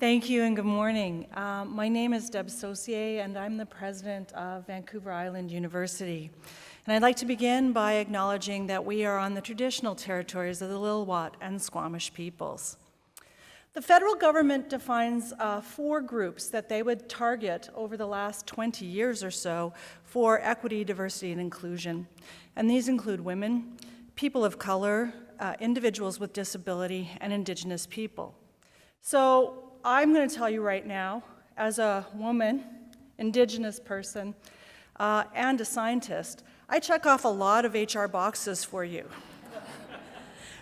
Thank you and good morning. My name is Deb Saucier and I'm the president of Vancouver Island University. And I'd like to begin by acknowledging that we are on the traditional territories of the Lil'wat and Squamish peoples. The federal government defines 4 groups that they would target over the last 20 years or so for equity, diversity, and inclusion. And these include women, people of color, individuals with disability, and Indigenous people. So I'm going to tell you right now, as a woman, Indigenous person, and a scientist, I check off a lot of HR boxes for you.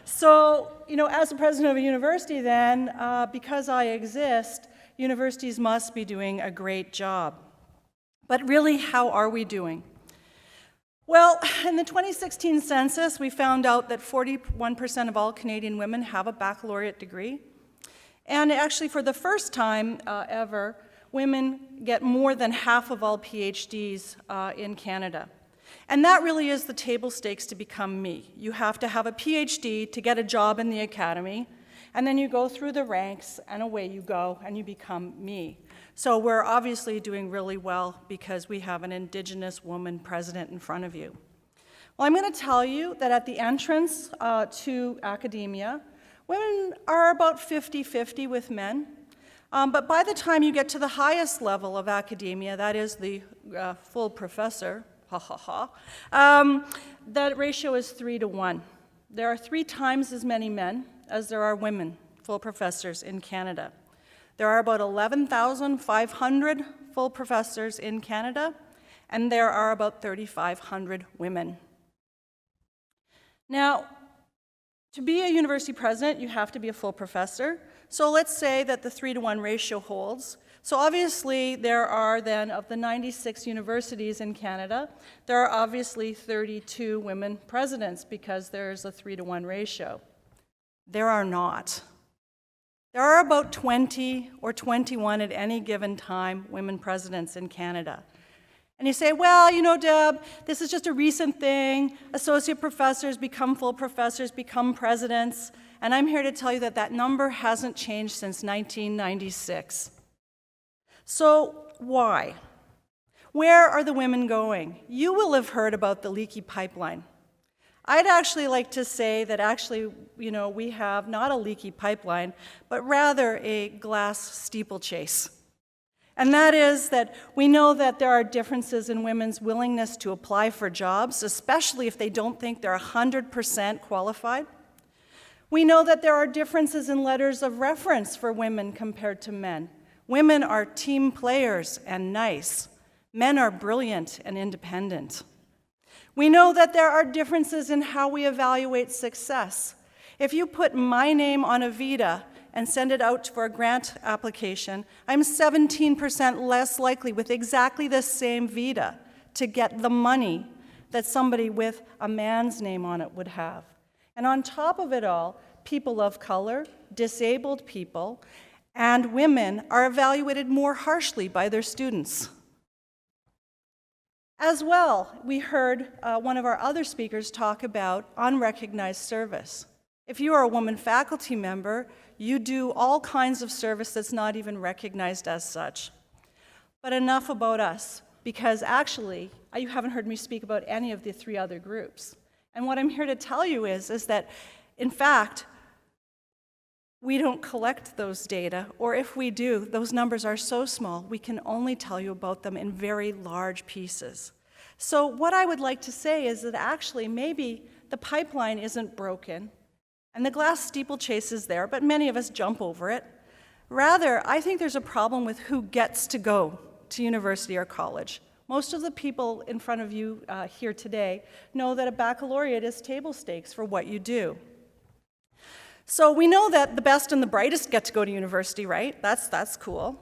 So, as the president of a university then, because I exist, universities must be doing a great job. But really, how are we doing? Well, in the 2016 census, we found out that 41% of all Canadian women have a baccalaureate degree. And actually, for the first time ever, women get more than half of all PhDs in Canada. And that really is the table stakes to become me. You have to have a PhD to get a job in the academy, and then you go through the ranks, and away you go, and you become me. So we're obviously doing really well because we have an Indigenous woman president in front of you. Well, I'm going to tell you that at the entrance to academia, women are about 50-50 with men, but by the time you get to the highest level of academia, that is the full professor, that ratio is 3 to 1. There are 3 times as many men as there are women, full professors in Canada. There are about 11,500 full professors in Canada, and there are about 3,500 women. Now, to be a university president, you have to be a full professor. So let's say that the 3 to 1 ratio holds. So obviously there are then, of the 96 universities in Canada, there are obviously 32 women presidents because there's a 3 to 1 ratio. There are not. There are about 20 or 21 at any given time women presidents in Canada. And you say, well, Deb, this is just a recent thing. Associate professors become full professors, become presidents. And I'm here to tell you that that number hasn't changed since 1996. So why? Where are the women going? You will have heard about the leaky pipeline. I'd actually like to say that actually, we have not a leaky pipeline, but rather a glass steeplechase. And that is that we know that there are differences in women's willingness to apply for jobs, especially if they don't think they're 100% qualified. We know that there are differences in letters of reference for women compared to men. Women are team players and nice. Men are brilliant and independent. We know that there are differences in how we evaluate success. If you put my name on a vita and send it out for a grant application, I'm 17% less likely with exactly the same vita to get the money that somebody with a man's name on it would have. And on top of it all, people of color, disabled people, and women are evaluated more harshly by their students. As well, we heard one of our other speakers talk about unrecognized service. If you are a woman faculty member, you do all kinds of service that's not even recognized as such. But enough about us, because actually, you haven't heard me speak about any of the 3 other groups. And what I'm here to tell you is that, in fact, we don't collect those data, or if we do, those numbers are so small, we can only tell you about them in very large pieces. So what I would like to say is that actually maybe the pipeline isn't broken, and the glass steeplechase is there, but many of us jump over it. Rather, I think there's a problem with who gets to go to university or college. Most of the people in front of you here today know that a baccalaureate is table stakes for what you do. So we know that the best and the brightest get to go to university, right? That's cool.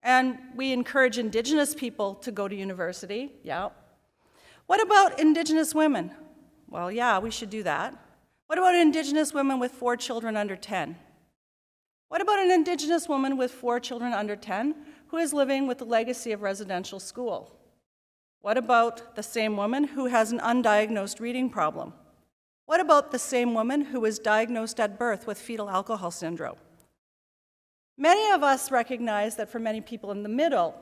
And we encourage Indigenous people to go to university, yeah. What about Indigenous women? Well, yeah, we should do that. What about Indigenous women with 4 children under 10? What about an Indigenous woman with 4 children under 10 who is living with the legacy of residential school? What about the same woman who has an undiagnosed reading problem? What about the same woman who was diagnosed at birth with fetal alcohol syndrome? Many of us recognize that for many people in the middle,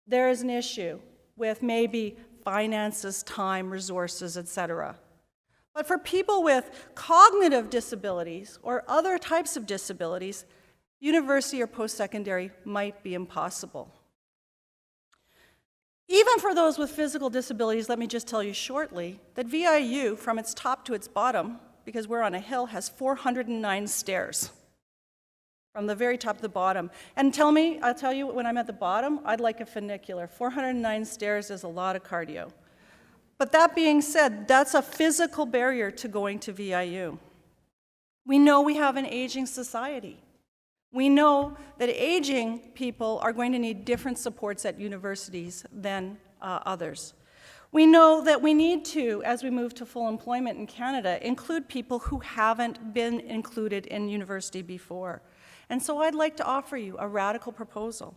there is an issue with maybe finances, time, resources, etc. But for people with cognitive disabilities or other types of disabilities, university or post-secondary might be impossible. Even for those with physical disabilities, let me just tell you shortly that VIU, from its top to its bottom, because we're on a hill, has 409 stairs from the very top to the bottom. And I'll tell you, when I'm at the bottom, I'd like a funicular. 409 stairs is a lot of cardio. But that being said, that's a physical barrier to going to VIU. We know we have an aging society. We know that aging people are going to need different supports at universities than others. We know that we need to, as we move to full employment in Canada, include people who haven't been included in university before. And so I'd like to offer you a radical proposal.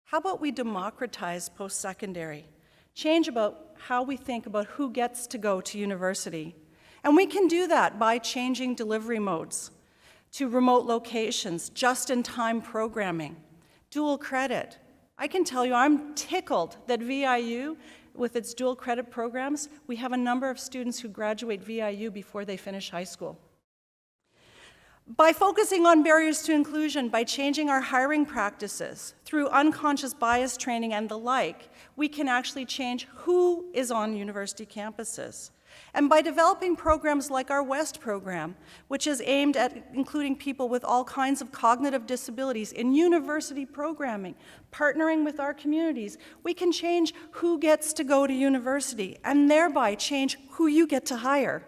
How about we democratize post-secondary? Change about how we think about who gets to go to university. And we can do that by changing delivery modes to remote locations, just-in-time programming, dual credit. I can tell you I'm tickled that VIU, with its dual credit programs, we have a number of students who graduate VIU before they finish high school. By focusing on barriers to inclusion, by changing our hiring practices, through unconscious bias training and the like, we can actually change who is on university campuses. And by developing programs like our WEST program, which is aimed at including people with all kinds of cognitive disabilities in university programming, partnering with our communities, we can change who gets to go to university and thereby change who you get to hire.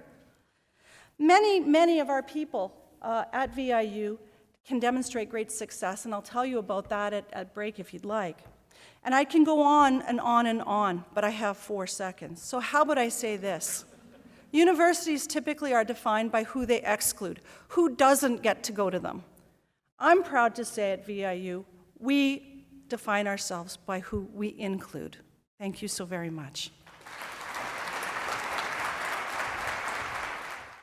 Many of our people at VIU can demonstrate great success, and I'll tell you about that at break if you'd like. And I can go on and on and on, but I have 4 seconds. So how about I say this? Universities typically are defined by who they exclude, who doesn't get to go to them. I'm proud to say at VIU, we define ourselves by who we include. Thank you so very much.